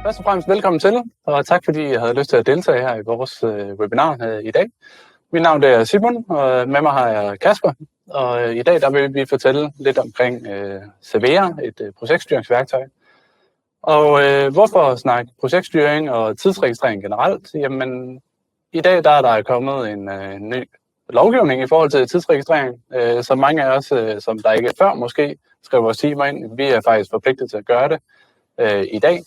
Først og fremmest velkommen til, og tak fordi jeg havde lyst til at deltage her i vores webinar i dag. Mit navn er Simon, og med mig har jeg Kasper, og i dag der vil vi fortælle lidt omkring Cevea, et projektstyringsværktøj. Og hvorfor snakke projektstyring og tidsregistrering generelt? Jamen, i dag der er der kommet en ny lovgivning i forhold til tidsregistrering, så mange af os, som der ikke før måske skrev vores timer ind, vi er faktisk forpligtet til at gøre det i dag.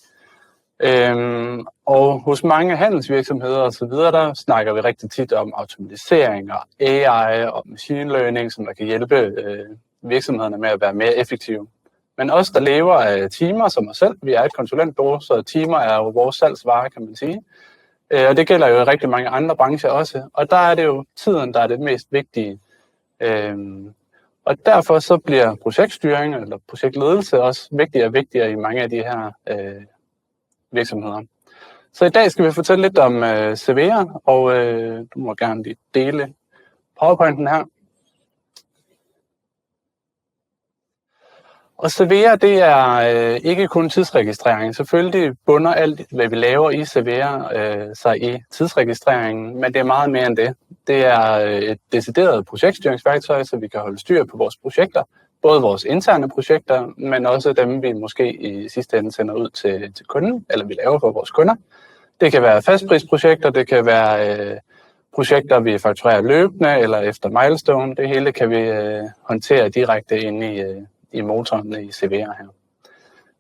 Og hos mange handelsvirksomheder og så videre, der snakker vi rigtig tit om automatisering og AI og machine learning, som der kan hjælpe virksomhederne med at være mere effektive. Men os, der lever af timer som os selv, vi er et konsulentbureau, så timer er jo vores salgsvare, kan man sige. Og det gælder jo i rigtig mange andre brancher også. Og der er det jo tiden, der er det mest vigtige. Og derfor så bliver projektstyring eller projektledelse også vigtigere og vigtigere i mange af de her virksomheder. Så i dag skal vi fortælle lidt om Cevea, og du må gerne lige dele PowerPointen her. Og Cevea, det er ikke kun tidsregistrering. Selvfølgelig bunder alt, hvad vi laver i Cevea, sig i tidsregistreringen, men det er meget mere end det. Det er et decideret projektstyringsværktøj, så vi kan holde styr på vores projekter. Både vores interne projekter, men også dem, vi måske i sidste ende sender ud til kunden, eller vi laver for vores kunder. Det kan være fastprisprojekter, det kan være projekter, vi fakturerer løbende eller efter milestone. Det hele kan vi håndtere direkte inde i motoren i Cevea her.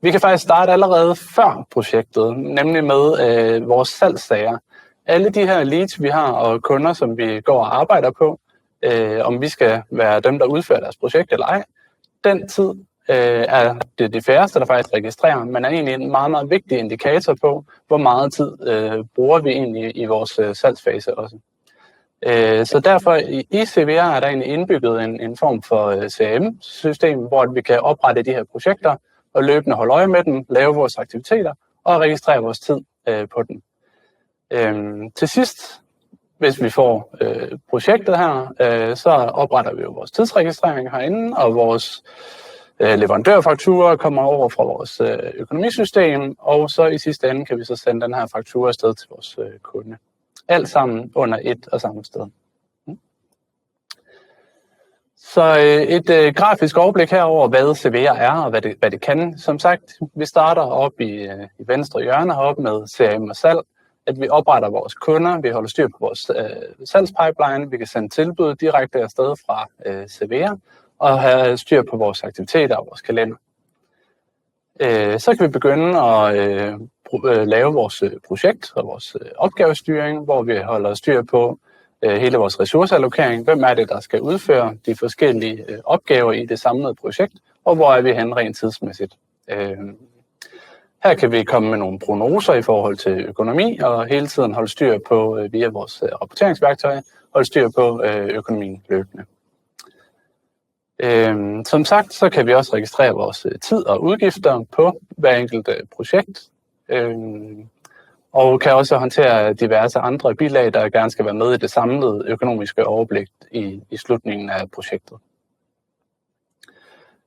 Vi kan faktisk starte allerede før projektet, nemlig med vores salgssager. Alle de her leads, vi har, og kunder, som vi går og arbejder på, om vi skal være dem, der udfører deres projekt eller ej, den tid er det de færreste, der faktisk registrerer, men er egentlig en meget, meget vigtig indikator på, hvor meget tid bruger vi egentlig i vores salgsfase også. Så derfor i Cevea er der egentlig indbygget en form for CRM-system, hvor vi kan oprette de her projekter og løbende holde øje med dem, lave vores aktiviteter og registrere vores tid på dem. Til sidst, hvis vi får projektet her, så opretter vi jo vores tidsregistrering herinde, og vores leverandørfakturer kommer over fra vores økonomisystem, og så i sidste ende kan vi så sende den her faktura afsted til vores kunde. Alt sammen under et og samme sted. Så et grafisk overblik herover, hvad Cevea er og hvad det kan. Som sagt, vi starter op i venstre hjørne heroppe med CRM og salg, at vi opretter vores kunder, vi holder styr på vores salgspipeline, vi kan sende tilbud direkte afsted fra Cevea og have styr på vores aktiviteter og vores kalender. Så kan vi begynde at lave vores projekt og vores opgavestyring, hvor vi holder styr på hele vores ressourceallokering. Hvem er det, der skal udføre de forskellige opgaver i det samlede projekt, og hvor er vi hen rent tidsmæssigt. Her kan vi komme med nogle prognoser i forhold til økonomi, og hele tiden holde styr på, via vores rapporteringsværktøj, holde styr på økonomien løbende. Som sagt, så kan vi også registrere vores tid og udgifter på hver enkelt projekt, og kan også håndtere diverse andre bilag, der gerne skal være med i det samlede økonomiske overblik i slutningen af projektet.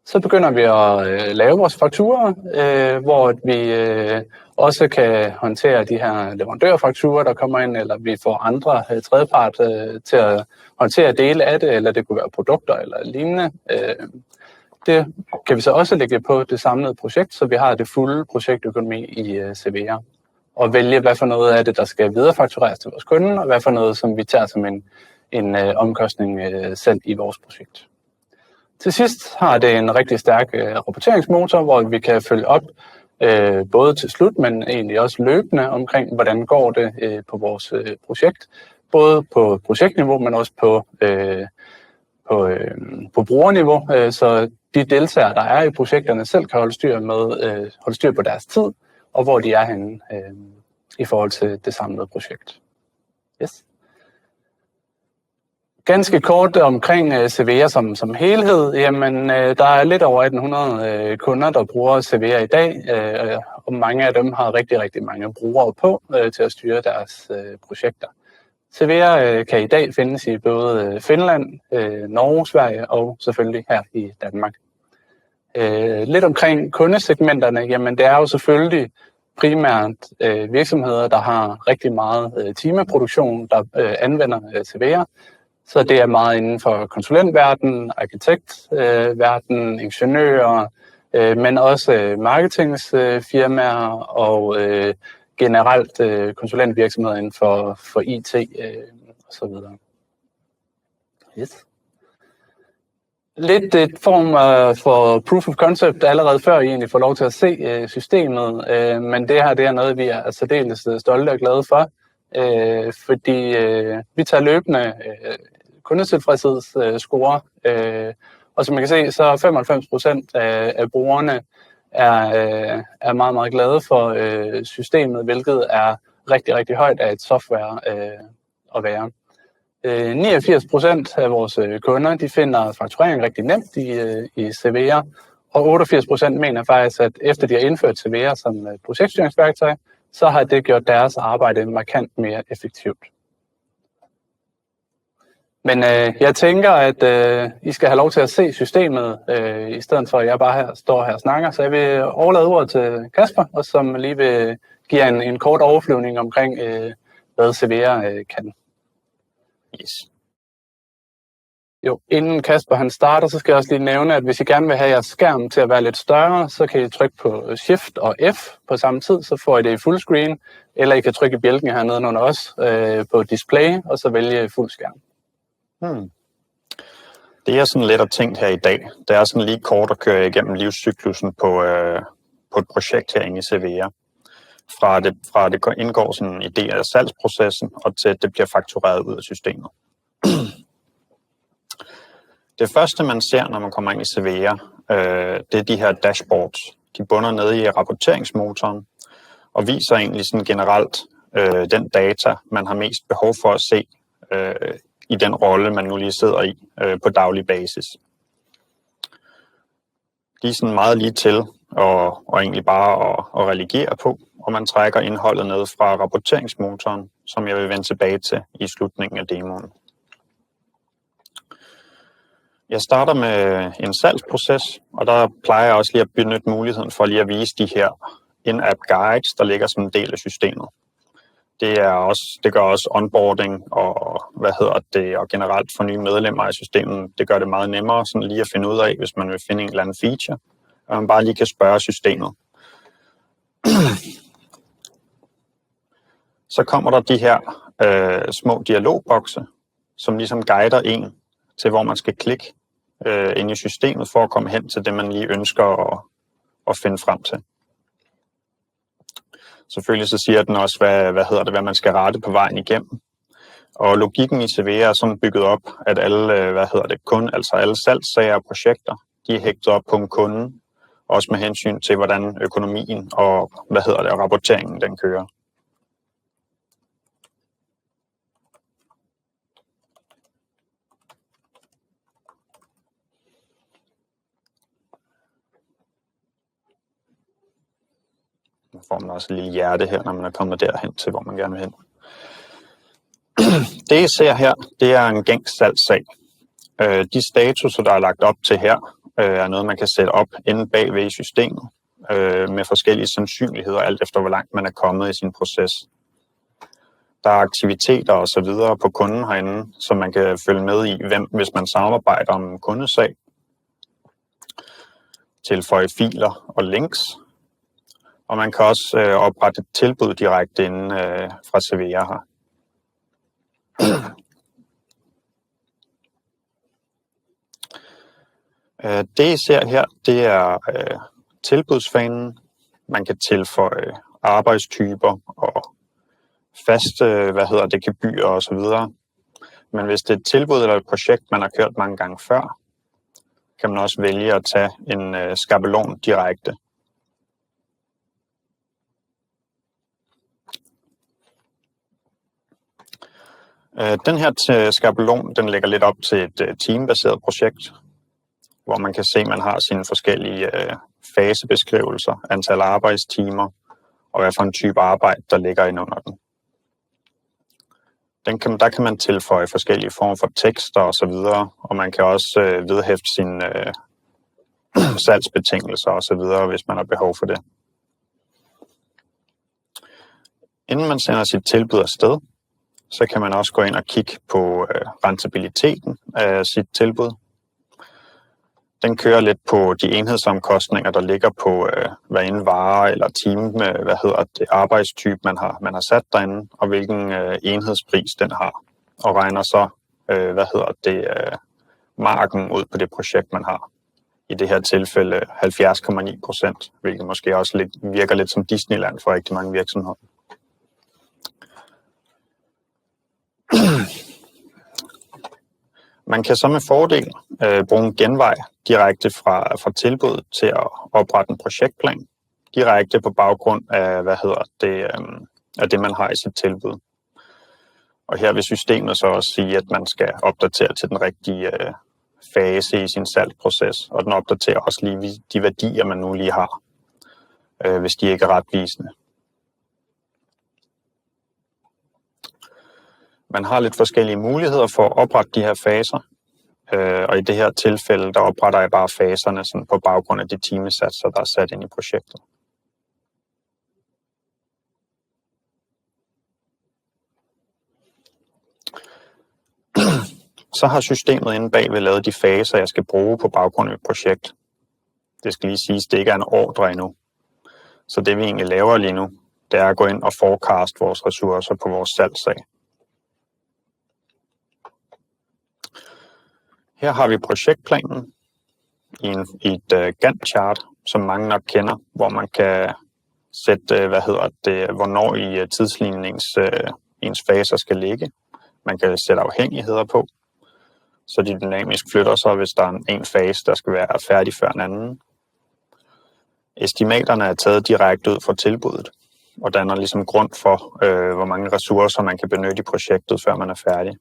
Så begynder vi at lave vores fakturer, hvor vi også kan håndtere de her leverandørfakturer, der kommer ind, eller vi får andre tredjepart til at håndtere dele af det, eller det kunne være produkter eller lignende. Det kan vi så også lægge på det samlede projekt, så vi har det fulde projektøkonomi i Cevea. Og vælge, hvad for noget af det, der skal viderefaktureres til vores kunder, og hvad for noget, som vi tager som en omkostning selv i vores projekt. Til sidst har det en rigtig stærk rapporteringsmotor, hvor vi kan følge op både til slut, men egentlig også løbende omkring, hvordan går det på vores projekt. Både på projektniveau, men også på brugerniveau, så de deltagere, der er i projekterne, selv kan holde styr på deres tid, og hvor de er henne i forhold til det samlede projekt. Yes. Ganske kort omkring Cevea som helhed. Jamen, der er lidt over 1800 kunder, der bruger Cevea i dag, og mange af dem har rigtig, rigtig mange brugere på til at styre deres projekter. Cevea kan i dag findes i både Finland, Norge, Sverige og selvfølgelig her i Danmark. Lidt omkring kundesegmenterne, jamen det er jo selvfølgelig primært virksomheder, der har rigtig meget timeproduktion, der anvender CV'er. Så det er meget inden for konsulentverdenen, arkitektverden, ingeniører, men også marketingsfirmaer og generelt konsulentvirksomheder inden for IT osv. Yes. Lidt et form for proof of concept allerede før I egentlig får lov til at se systemet, men det her det er noget, vi er særdeles stolte og glade for, fordi vi tager løbende kundetilfredshedsscore, og som man kan se, så 95% af brugerne er meget, meget glade for systemet, hvilket er rigtig, rigtig højt af et software at være. 89% af vores kunder, de finder fakturering rigtig nemt i CV'er, og 88% mener faktisk, at efter de har indført CV'er som projektstyringsværktøj, så har det gjort deres arbejde markant mere effektivt. Men jeg tænker, at I skal have lov til at se systemet, i stedet for at jeg bare står her og snakker. Så jeg vil overlade ordet til Kasper, og som lige vil give en kort overflyvning omkring, hvad CV'er kan. Yes. Jo, inden Kasper han starter, så skal jeg også lige nævne, at hvis I gerne vil have jeres skærm til at være lidt større, så kan I trykke på Shift og F på samme tid, så får I det i fullscreen, eller I kan trykke i bjælken hernede under os på display, og så vælge fuld skærm. Det er sådan lidt at tænkt her i dag. Det er sådan lige kort at køre igennem livscyklusen på et projekt herinde i CV'er. Fra det indgår sådan en idé af salgsprocessen, og til at det bliver faktureret ud af systemet. Det første, man ser, når man kommer ind i CV'er, det er de her dashboards. De bunder nede i rapporteringsmotoren og viser egentlig sådan generelt den data, man har mest behov for at se i den rolle, man nu lige sidder i på daglig basis. De er sådan meget lige til og egentlig bare at redigere på, og man trækker indholdet ned fra rapporteringsmotoren, som jeg vil vende tilbage til i slutningen af demoen. Jeg starter med en salgsproces, og der plejer jeg også lige at benytte muligheden for lige at vise de her in-app guides, der ligger som en del af systemet. Det gør også onboarding og og generelt for nye medlemmer af systemet. Det gør det meget nemmere sådan lige at finde ud af, hvis man vil finde en eller anden feature, og man bare lige kan spørge systemet. Så kommer der de her små dialogbokse, som ligesom guider en til, hvor man skal klikke ind i systemet for at komme hen til det, man lige ønsker at finde frem til. Selvfølgelig så siger den også, hvad man skal rette på vejen igennem. Og logikken i CV'er er sådan bygget op, at alle, alle salgssager og projekter, de er hægtet op på en kunde, også med hensyn til, hvordan økonomien og, rapporteringen den kører. Nu får man også et lille hjerte her, når man er kommet derhen til, hvor man gerne vil hen. Det, I ser her, det er en gængs salgssag. De statuser, der er lagt op til her, er noget, man kan sætte op inde bagved i systemet, med forskellige sandsynligheder, alt efter hvor langt man er kommet i sin proces. Der er aktiviteter og så videre på kunden herinde, som man kan følge med i, hvis man samarbejder om en kundesag. Tilføje filer og links. Og man kan også oprette et tilbud direkte inden fra CV'er her. Det I ser her, det er tilbudsfanen. Man kan tilføje arbejdstyper og faste, gebyrer og så videre. Men hvis det er et tilbud eller et projekt, man har kørt mange gange før, kan man også vælge at tage en skabelon direkte. Den her skabelon, den lægger lidt op til et teambaseret projekt, hvor man kan se, at man har sine forskellige fasebeskrivelser, antal arbejdstimer og hvad for en type arbejde, der ligger inde under den. Der kan man tilføje forskellige former for tekster og så videre, og man kan også vedhæfte sine salgsbetingelser og så videre, hvis man har behov for det. Inden man sender sit tilbud afsted, så kan man også gå ind og kigge på rentabiliteten af sit tilbud. Den kører lidt på de enhedsomkostninger, der ligger på hvad enten vare eller time, arbejdstype man har sat derinde, og hvilken enhedspris den har, og regner så marken ud på det projekt, man har. I det her tilfælde 70,9%, hvilket måske også virker lidt som Disneyland for rigtig mange virksomheder. Man kan så med fordel bruge en genvej direkte fra tilbuddet til at oprette en projektplan, direkte på baggrund af, af det, man har i sit tilbud. Og her vil systemet så også sige, at man skal opdatere til den rigtige fase i sin salgsproces, og den opdaterer også lige de værdier, man nu lige har, hvis de ikke er retvisende. Man har lidt forskellige muligheder for at oprette de her faser, og i det her tilfælde, der opretter jeg bare faserne sådan på baggrund af de timesatser, der er sat ind i projektet. Så har systemet inde bagved lavet de faser, jeg skal bruge på baggrund af et projekt. Det skal lige siges, at det ikke er en ordre endnu. Så det vi egentlig laver lige nu, det er at gå ind og forecast vores ressourcer på vores salgssag. Her har vi projektplanen i et Gantt-chart, som mange nok kender, hvor man kan sætte, hvornår i tidslinjen ens faser skal ligge. Man kan sætte afhængigheder på, så de dynamisk flytter sig, hvis der er en fase, der skal være færdig før en anden. Estimaterne er taget direkte ud fra tilbuddet, og danner ligesom grund for, hvor mange ressourcer man kan benytte i projektet, før man er færdig.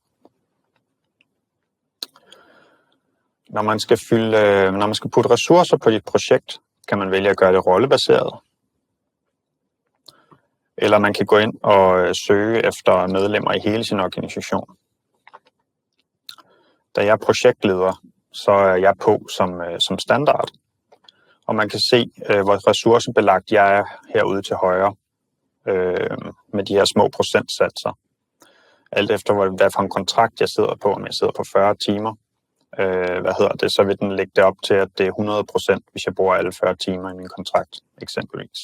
Når man skal putte ressourcer på dit projekt, kan man vælge at gøre det rollebaseret. Eller man kan gå ind og søge efter medlemmer i hele sin organisation. Da jeg er projektleder, så er jeg på som standard. Og man kan se, hvor ressourcebelagt jeg er herude til højre med de her små procentsatser. Alt efter hvad for en kontrakt jeg sidder på, om jeg sidder på 40 timer, så vil den lægge det op til, at det er 100%, hvis jeg bruger alle 40 timer i min kontrakt, eksempelvis.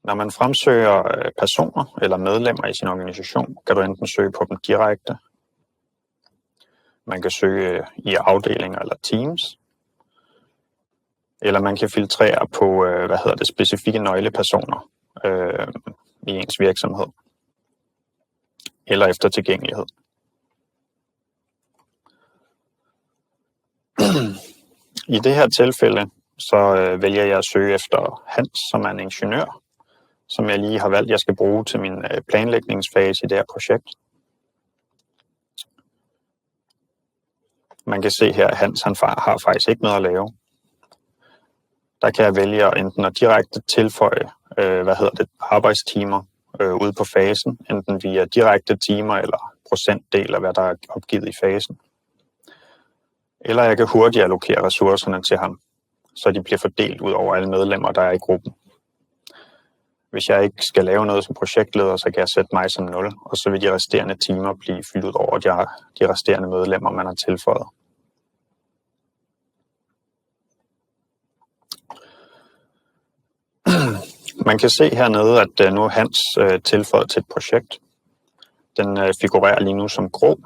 Når man fremsøger personer eller medlemmer i sin organisation, kan du enten søge på dem direkte. Man kan søge i afdelinger eller teams. Eller man kan filtrere på specifikke nøglepersoner i ens virksomhed. Eller efter tilgængelighed. I det her tilfælde, så vælger jeg at søge efter Hans, som er en ingeniør, som jeg lige har valgt, jeg skal bruge til min planlægningsfase i det her projekt. Man kan se her, at Hans har faktisk ikke noget at lave. Der kan jeg vælge enten at direkte tilføje arbejdstimer ude på fasen, enten via direkte timer eller procentdel af, hvad der er opgivet i fasen. Eller jeg kan hurtigt allokere ressourcerne til ham, så de bliver fordelt ud over alle medlemmer, der er i gruppen. Hvis jeg ikke skal lave noget som projektleder, så kan jeg sætte mig som 0, og så vil de resterende timer blive fyldt ud over de resterende medlemmer, man har tilføjet. Man kan se hernede, at nu er Hans tilføjet til et projekt. Den figurerer lige nu som grå,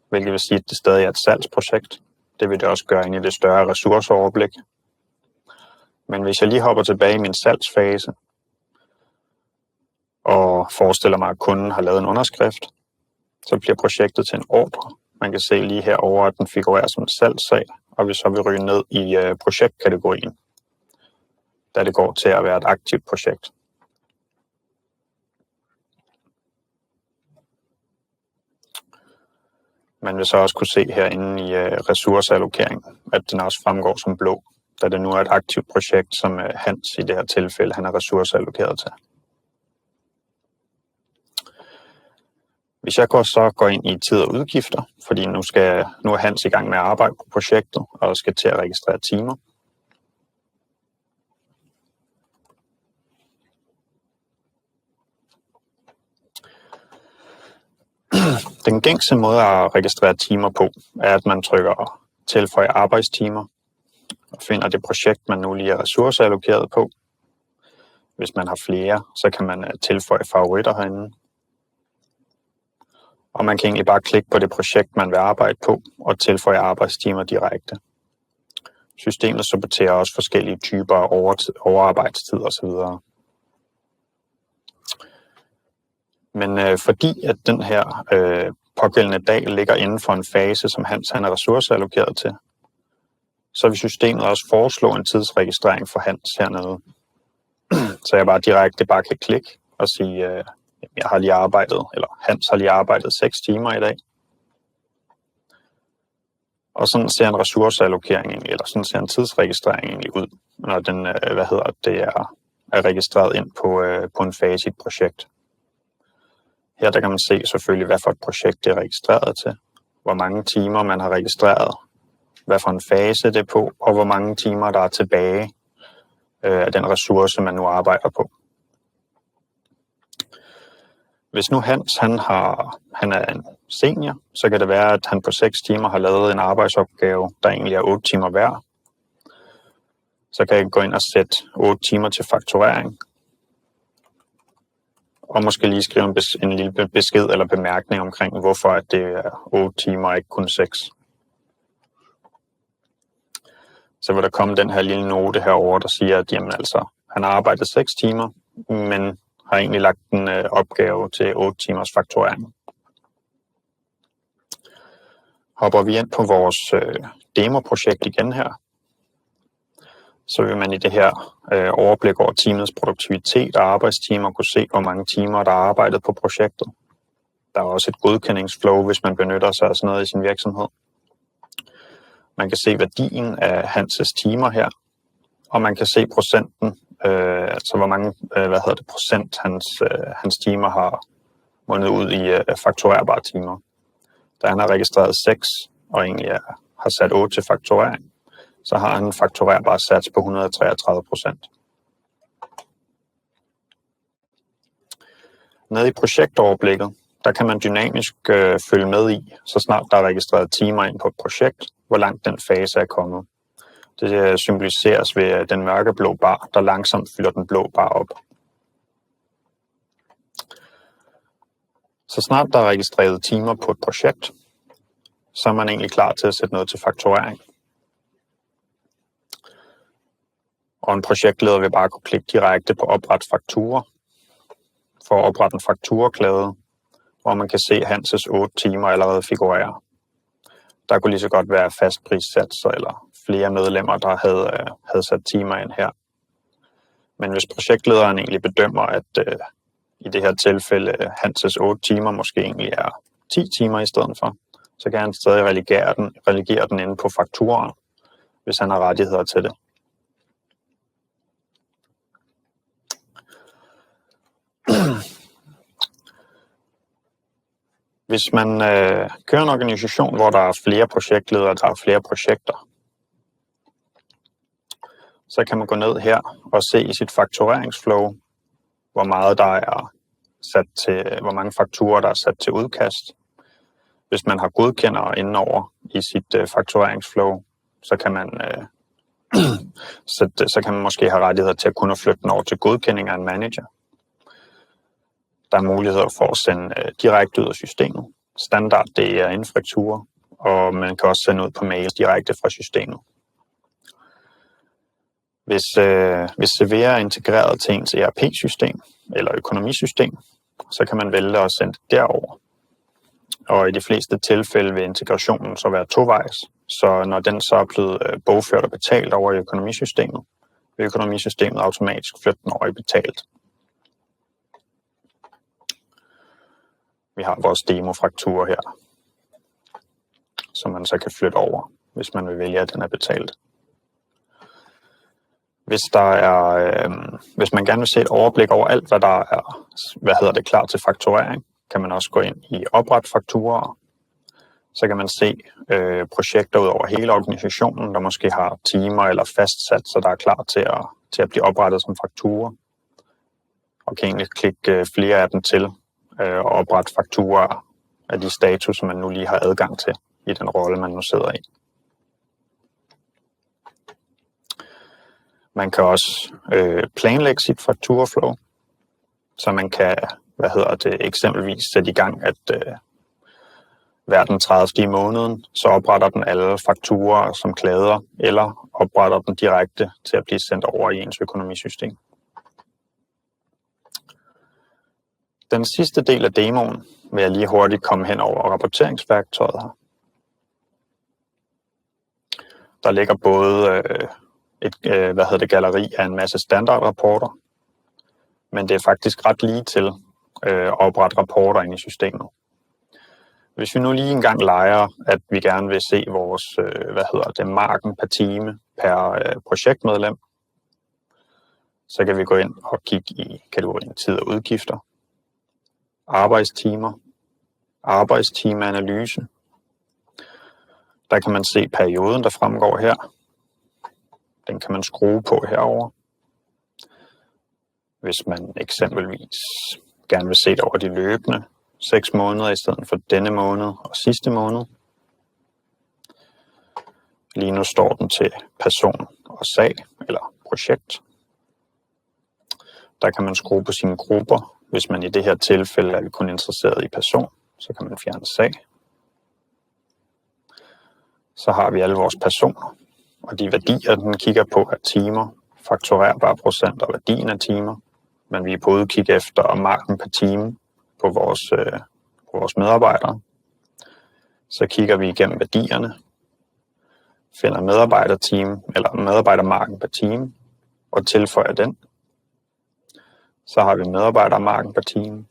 hvilket vil sige, at det stadig er et salgsprojekt. Det vil det også gøre ind i det større ressourceoverblik. Men hvis jeg lige hopper tilbage i min salgsfase, og forestiller mig, at kunden har lavet en underskrift, så bliver projektet til en ordre. Man kan se lige herover, at den figurerer som en salgssag, og vi så vil ryge ned i projektkategorien, da det går til at være et aktivt projekt. Man vil så også kunne se herinde i ressourceallokering, at den også fremgår som blå, da det nu er et aktivt projekt, som Hans i det her tilfælde han er ressourceallokeret til. Hvis jeg så går ind i tid og udgifter, fordi nu er Hans i gang med at arbejde på projektet og skal til at registrere timer. Den gængse måde at registrere timer på, er, at man trykker tilføj arbejdstimer og finder det projekt, man nu lige er ressourceallokeret på. Hvis man har flere, så kan man tilføje favoritter herinde. Og man kan egentlig bare klikke på det projekt, man vil arbejde på, og tilføje arbejdstimer direkte. Systemet supporterer også forskellige typer af overarbejdstid osv. Men fordi at den her pågældende dag ligger inden for en fase, som Hans han er ressourceallokeret til, så vil systemet også foreslå en tidsregistrering for Hans hernede. Så jeg bare direkte kan klikke og sige, jeg har lige arbejdet, eller Hans har lige arbejdet 6 timer i dag. Og sådan ser en ressourceallokering egentlig, eller sådan ser en tidsregistrering egentlig ud, når den er registreret ind på en fase i et projekt. Her der kan man se selvfølgelig, hvad for et projekt det er registreret til, hvor mange timer man har registreret, hvad for en fase det er på, og hvor mange timer der er tilbage af den ressource, man nu arbejder på. Hvis nu Hans han er en senior, så kan det være, at han på 6 timer har lavet en arbejdsopgave, der egentlig er 8 timer hver. Så kan jeg gå ind og sætte 8 timer til fakturering. Og måske lige skrive en lille besked eller bemærkning omkring, hvorfor at det er 8 timer og ikke kun 6. Så vil der komme den her lille note herover, der siger, at jamen, altså, han har arbejdet 6 timer, men har egentlig lagt en opgave til 8 timers fakturering. Hopper vi ind på vores demoprojekt igen her, så vil man i det her overblik over teamets produktivitet og arbejdstimer kunne se, hvor mange timer der er arbejdet på projektet. Der er også et godkendingsflow, hvis man benytter sig af sådan noget i sin virksomhed. Man kan se værdien af Hans' timer her, og man kan se procenten, altså hvor mange procent hans timer har mundet ud i fakturerbare timer. Da han har registreret 6 og egentlig har sat 8 til fakturering, så har han en fakturerbar sats på 133%. Nede i projektoverblikket, der kan man dynamisk følge med i, så snart der er registreret timer ind på et projekt, hvor langt den fase er kommet. Det symboliseres ved den mørkeblå bar, der langsomt fylder den blå bar op. Så snart der er registreret timer på et projekt, så er man egentlig klar til at sætte noget til fakturering. Og en projektleder vil bare kunne klikke direkte på opret faktura for at oprette en fakturaklæde, hvor man kan se Hans' 8 timer allerede figurere. Der kunne lige så godt være fastprissatser eller flere medlemmer, der havde sat timer ind her. Men hvis projektlederen egentlig bedømmer, at i det her tilfælde Hans' 8 timer måske egentlig er 10 timer i stedet for, så kan han stadig redigere den inde på fakturaen, hvis han har rettigheder til det. Hvis man kører en organisation, hvor der er flere projektledere, der er flere projekter, så kan man gå ned her og se i sit faktureringsflow, hvor mange fakturer, der er sat til udkast. Hvis man har godkendere indenover i sit faktureringsflow, så kan man måske have rettigheder til at kunne flytte den over til godkending af en manager. Der er muligheder for at sende direkte ud af systemet. Standard, det er infrakturer, og man kan også sende ud på mail direkte fra systemet. Hvis CVR er integreret til ens ERP-system eller økonomisystem, så kan man vælge at sende det derover. Og i de fleste tilfælde vil integrationen så være tovejs, så når den så er blevet bogført og betalt over i økonomisystemet, vil økonomisystemet automatisk flytte den over i betalt. Vi har vores demofraktur her, som man så kan flytte over, hvis man vil vælge, at den er betalt. Hvis man gerne vil se et overblik over alt, hvad der er klar til fakturering, kan man også gå ind i opret fakturer. Så kan man se projekter ud over hele organisationen, der måske har timer eller fastsatser, der er klar til at blive oprettet som fakturer. Og kan egentlig klikke flere af dem til og oprette fakturer af de status, man nu lige har adgang til i den rolle, man nu sidder i. Man kan også planlægge sit fakturaflow, så man kan, eksempelvis sætte i gang, at hver den 30. i måneden, så opretter den alle fakturer som klæder, eller opretter den direkte til at blive sendt over i ens økonomisystem. Den sidste del af demoen vil jeg lige hurtigt komme hen over rapporteringsværktøjet her. Der ligger både et galleri af en masse standardrapporter, men det er faktisk ret lige til at oprette rapporter ind i systemet. Hvis vi nu lige engang leger, at vi gerne vil se vores marken per time per projektmedlem, så kan vi gå ind og kigge i kategorien tid og udgifter, arbejdstimer, arbejdstimeanalyse. Der kan man se perioden, der fremgår her. Den kan man skrue på herover. Hvis man eksempelvis gerne vil se det over de løbende 6 måneder i stedet for denne måned og sidste måned. Lige nu står den til person og sag eller projekt. Der kan man skrue på sine grupper. Hvis man i det her tilfælde er kun interesseret i person, så kan man fjerne sag. Så har vi alle vores personer, og de værdier, den kigger på, er timer, fakturerbare procent og værdien af timer. Men vi er på udkig efter marken per time på vores medarbejdere. Så kigger vi igennem værdierne, finder medarbejdermarken per time og tilføjer den. Så har vi medarbejdermarken per time.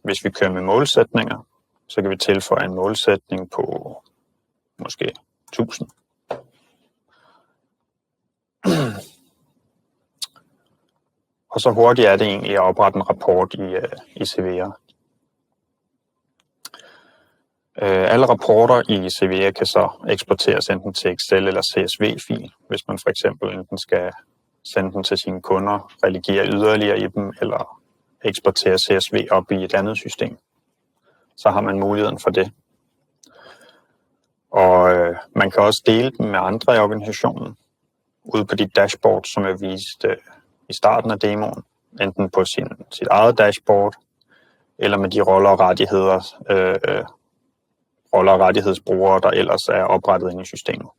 Hvis vi kører med målsætninger, så kan vi tilføje en målsætning på måske 1000. Og så hurtigt er det egentlig at oprette en rapport i CVR. Alle rapporter i CVR kan så eksporteres enten til Excel eller CSV-fil, hvis man for eksempel enten skal sende den til sine kunder, redigere yderligere i dem, eller eksportere CSV op i et andet system. Så har man muligheden for det. Og man kan også dele dem med andre i organisationen, ude på de dashboard, som er vist i starten af demoen, enten på sit eget dashboard, eller med de roller og rettighedsbrugere, der ellers er oprettet inde i systemet.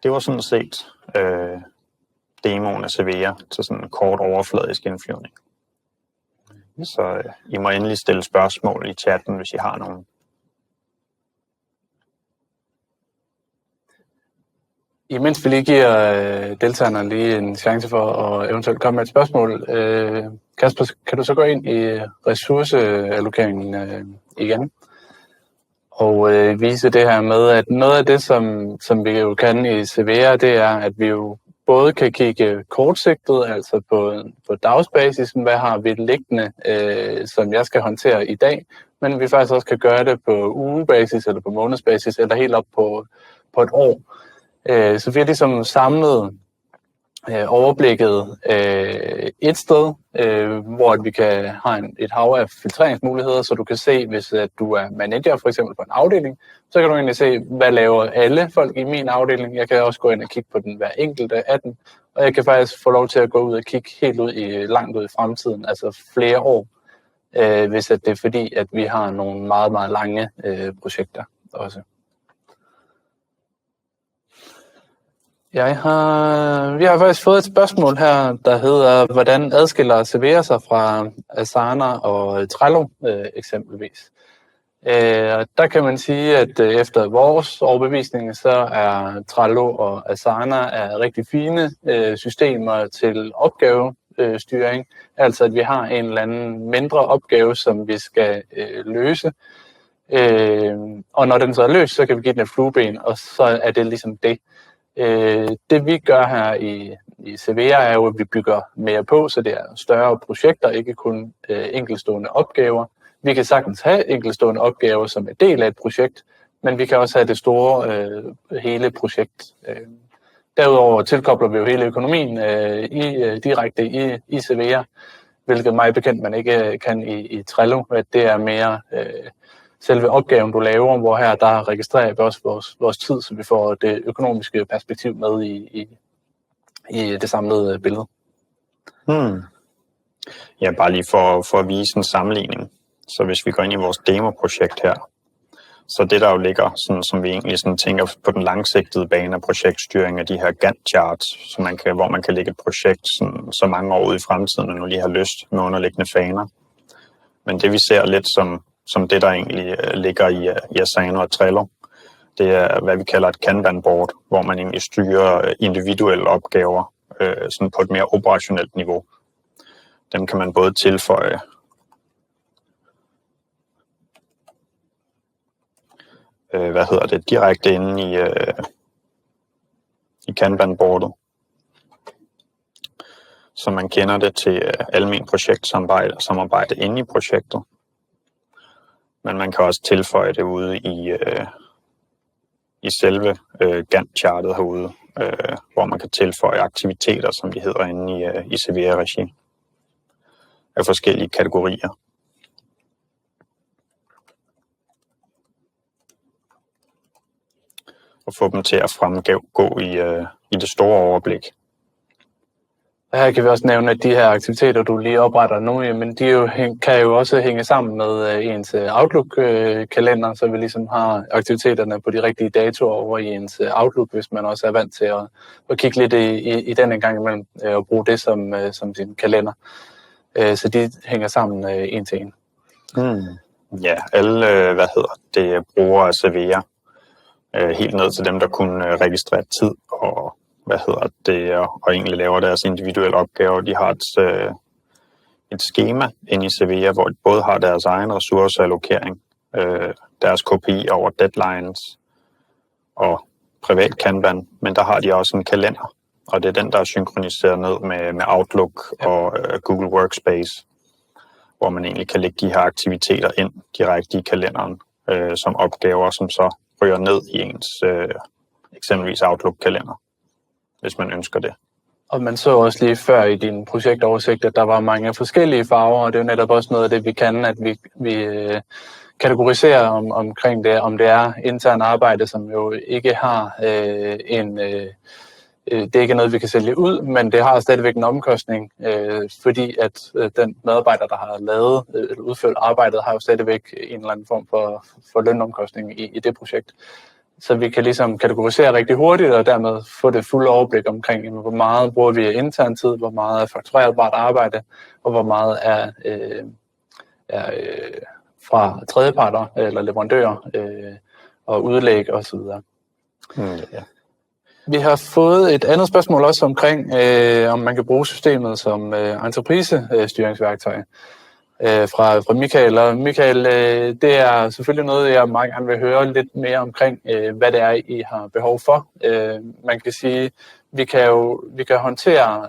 Det var sådan set demoen af CVR til sådan en kort overfladisk indflyvning. Så I må endelig stille spørgsmål i chatten, hvis I har nogen. Imens vi lige giver deltagerne lige en chance for at eventuelt komme med et spørgsmål, Kasper, kan du så gå ind i ressourceallokeringen igen og vise det her med, at noget af det, som vi jo kan i CVR, det er, at vi jo både kan kigge kortsigtet, altså på dagsbasis, hvad har vi liggende, som jeg skal håndtere i dag, men vi faktisk også kan gøre det på ugebasis eller på månedsbasis eller helt op på et år. Så vi har ligesom samlet overblikket et sted, hvor vi kan have et hav af filtreringsmuligheder, så du kan se, hvis du er manager for eksempel på en afdeling, så kan du egentlig se, hvad laver alle folk i min afdeling. Jeg kan også gå ind og kigge på den hver enkelte af dem, og jeg kan faktisk få lov til at gå ud og kigge helt ud langt ud i fremtiden, altså flere år, hvis det er fordi, at vi har nogle meget, meget lange projekter også. Vi har faktisk fået et spørgsmål her, der hedder, hvordan adskiller CVR sig fra Asana og Trello eksempelvis. Der kan man sige, at efter vores overbevisning, så er Trello og Asana rigtig fine systemer til opgavestyring. Altså at vi har en eller anden mindre opgave, som vi skal løse. Og når den så er løst, så kan vi give den et flueben, og så er det ligesom det. Det vi gør her i CVR er jo, at vi bygger mere på, så det er større projekter, ikke kun enkeltstående opgaver. Vi kan sagtens have enkeltstående opgaver som en del af et projekt, men vi kan også have det store hele projekt. Derudover tilkobler vi jo hele økonomien direkte i CVR, hvilket mig bekendt man ikke kan i Trello. At det er mere selve opgaven, du laver, hvor her der registrerer vi også vores tid, så vi får det økonomiske perspektiv med i det samlede billede. Ja, bare lige for at vise en sammenligning. Så hvis vi går ind i vores demoprojekt her, så det der jo ligger, sådan, som vi egentlig sådan tænker på den langsigtede bane af projektstyring af de her Gantt-charts, hvor man kan lægge et projekt sådan, så mange år ude i fremtiden, og nu lige har lyst med underliggende faner. Men det vi ser lidt som det, der egentlig ligger i Asana og Trello, det er, hvad vi kalder et Kanban-board, hvor man egentlig styrer individuelle opgaver sådan på et mere operationelt niveau. Dem kan man både tilføje direkte inde i Kanban-boardet. Så man kender det til almen projektsamarbejde inde i projektet. Men man kan også tilføje det ude i selve Gantt-chartet herude, hvor man kan tilføje aktiviteter, som de hedder inde i Cevea-regi, af forskellige kategorier. Og få dem til at fremgå i det store overblik. Her kan vi også nævne, at de her aktiviteter, du lige opretter nu, men de kan jo også hænge sammen med ens Outlook-kalender, så vi ligesom har aktiviteterne på de rigtige datoer over i ens Outlook, hvis man også er vant til at kigge lidt i den en gang imellem og bruge det som sin kalender. Så de hænger sammen en til en. Ja, alle brugere af Cevea, helt ned til dem, der kunne registrere tid og og egentlig laver deres individuelle opgaver. De har et schema inde i Cevea, hvor de både har deres egen ressourceallokering, deres KPI over deadlines og privat Kanban, men der har de også en kalender, og det er den, der er synkroniseret ned med Outlook og Google Workspace, hvor man egentlig kan lægge de her aktiviteter ind direkte i kalenderen som opgaver, som så ryger ned i ens eksempelvis Outlook-kalender, hvis man ønsker det. Og man så også lige før i din projektoversigt, at der var mange forskellige farver, og det er jo netop også noget af det, vi kan, at vi kategoriserer omkring det, om det er intern arbejde, som jo ikke har det er ikke noget, vi kan sælge ud, men det har stadigvæk en omkostning, fordi at den medarbejder, der har lavet eller udført arbejdet, har jo stadigvæk en eller anden form for lønomkostning i det projekt. Så vi kan ligesom kategorisere rigtig hurtigt, og dermed få det fulde overblik omkring, hvor meget bruger vi intern tid, hvor meget er fakturerbart arbejde, og hvor meget er fra tredjeparter eller leverandører og udlæg osv. Ja. Vi har fået et andet spørgsmål også omkring, om man kan bruge systemet som entreprisestyringsværktøj fra Michael. Og Michael, det er selvfølgelig noget, jeg meget gerne vil høre lidt mere omkring, hvad det er, I har behov for. Man kan sige, vi kan håndtere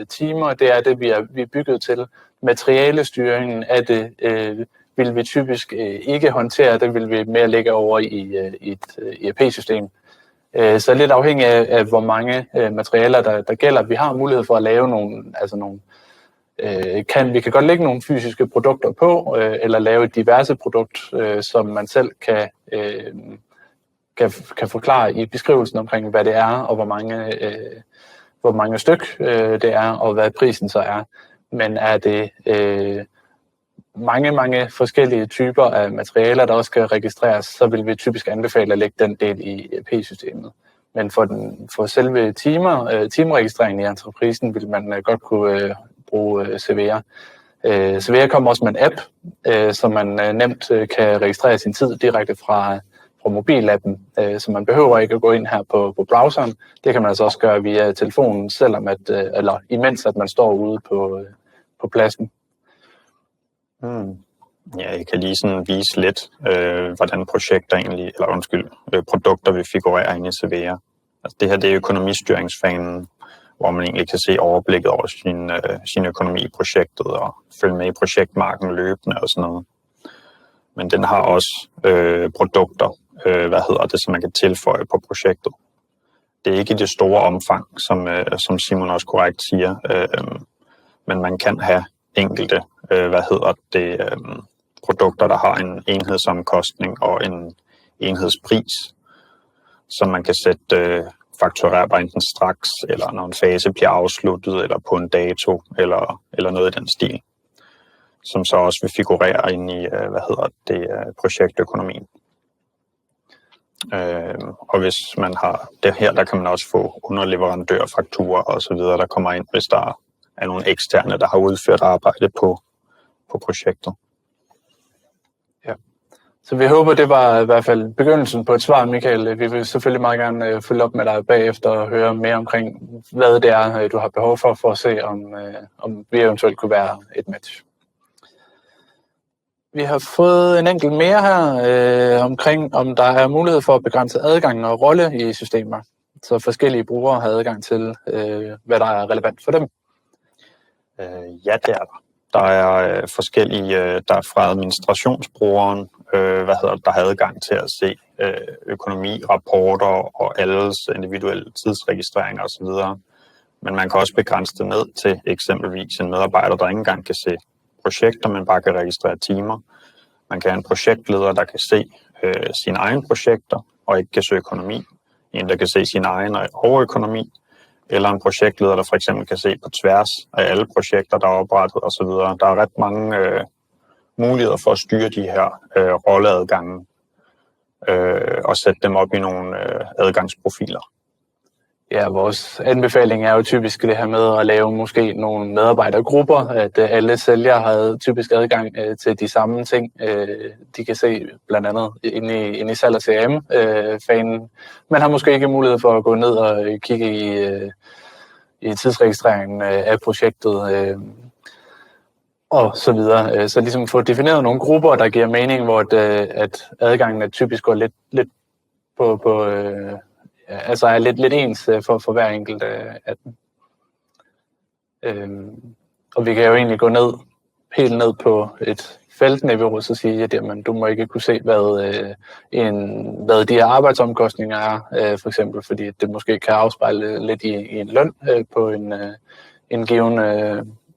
timer, det er det, vi er bygget til. Materialestyringen af det vil vi typisk ikke håndtere, det vil vi mere lægge over i et ERP-system. Så lidt afhængig af hvor mange materialer, der gælder. Vi har mulighed for at lave vi kan godt lægge nogle fysiske produkter på, eller lave et diverse produkt, som man selv kan forklare i beskrivelsen omkring, hvad det er, og hvor mange styk det er, og hvad prisen så er. Men er det mange forskellige typer af materialer, der også skal registreres, så vil vi typisk anbefale at lægge den del i ERP-systemet. Men for selve timeregistreringen i entreprisen vil man godt kunne bruge Cevea. Cevea kommer også med en app, så man nemt kan registrere sin tid direkte fra mobilappen, så man behøver ikke at gå ind her på browseren. Det kan man altså også gøre via telefonen, imens at man står ude på pladsen. Ja, jeg kan lige sådan vise lidt, hvordan produkter vil figurere inde i Cevea. Altså det her, det er økonomistyringsfanen, hvor man egentlig kan se overblikket over sin økonomi i projektet og følge med i projektmarken løbende og sådan noget. Men den har også produkter, som man kan tilføje på projektet. Det er ikke i det store omfang, som Simon også korrekt siger, men man kan have enkelte produkter, der har en enhedsomkostning og en enhedspris, som man kan sætte fakturerbar enten straks, eller når en fase bliver afsluttet, eller på en dato, eller noget i den stil, som så også vil figurere ind i projektøkonomien. Og hvis man har det her, der kan man også få underleverandørfakturer og så videre, der kommer ind, hvis der er nogle eksterne, der har udført arbejde på projektet. Ja. Så vi håber, det var i hvert fald begyndelsen på et svar, Michael. Vi vil selvfølgelig meget gerne følge op med dig bagefter og høre mere omkring, hvad det er, du har behov for at se, om vi eventuelt kunne være et match. Vi har fået en enkelt mere her omkring, om der er mulighed for at begrænse adgang og rolle i systemer, så forskellige brugere har adgang til, hvad der er relevant for dem. Ja, det er der. Der er forskellige, der er fra administrationsbrugeren, der har adgang til at se økonomi, rapporter og alles individuelle tidsregistreringer osv. Men man kan også begrænse det ned til eksempelvis en medarbejder, der ikke engang kan se projekter, men bare kan registrere timer. Man kan have en projektleder, der kan se sine egne projekter og ikke kan se økonomi. En, der kan se sin egen overøkonomi. Eller en projektleder, der for eksempel kan se på tværs af alle projekter, der er oprettet osv. Der er ret mange muligheder for at styre de her rolleadgange og sætte dem op i nogle adgangsprofiler. Ja, vores anbefaling er jo typisk det her med at lave måske nogle medarbejdergrupper, at alle sælgere har typisk adgang til de samme ting. De kan se blandt andet inde i salg- og CRM-fanen. Man har måske ikke mulighed for at gå ned og kigge i tidsregistreringen af projektet og så videre. Så ligesom få defineret nogle grupper, der giver mening, hvor at adgangen er typisk går lidt på altså er lidt ens for hver enkelt af dem. Og vi kan jo egentlig gå helt ned på et feltniveau, så sige, at jamen, du må ikke kunne se, hvad de her arbejdsomkostninger er, for eksempel, fordi det måske kan afspejle lidt i en løn på en given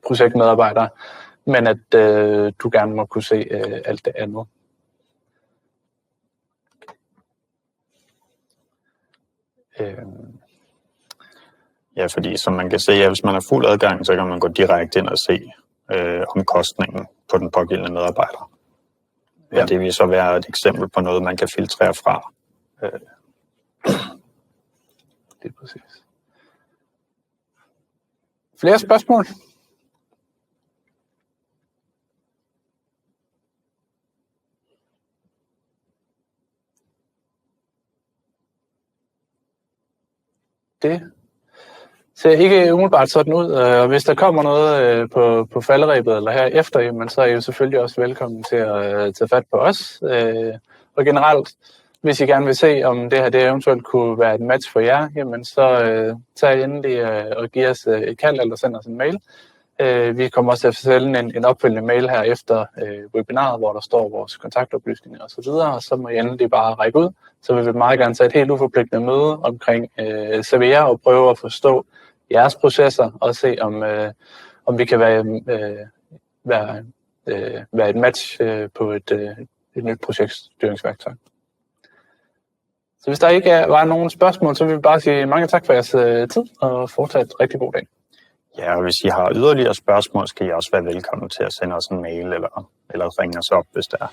projektmedarbejder, men at du gerne må kunne se alt det andet. Ja, fordi som man kan se, at hvis man har fuld adgang, så kan man gå direkte ind og se omkostningen på den pågældende medarbejder. Ja. Det vil så være et eksempel på noget, man kan filtrere fra. Det er præcis. Flere spørgsmål? Det ser ikke umiddelbart sådan ud, og hvis der kommer noget på falderebet eller her efter, jamen, så er I jo selvfølgelig også velkommen til at tage fat på os. Og generelt, hvis I gerne vil se, om det her det eventuelt kunne være et match for jer, jamen så tag endelig og giv os et kald eller send os en mail. Vi kommer også til at sende en opfølgende mail her efter webinaret, hvor der står vores kontaktoplysninger osv., og så må I endelig bare række ud. Så vil vi meget gerne tage et helt uforpligtende møde omkring Cevea og prøve at forstå jeres processer og se, om vi kan være et match på et nyt projektstyringsværktøj. Så hvis der ikke var nogen spørgsmål, så vil vi bare sige mange tak for jeres tid og fortsat rigtig god dag. Ja, og hvis I har yderligere spørgsmål, skal I også være velkommen til at sende os en mail eller ringe os op, hvis der er.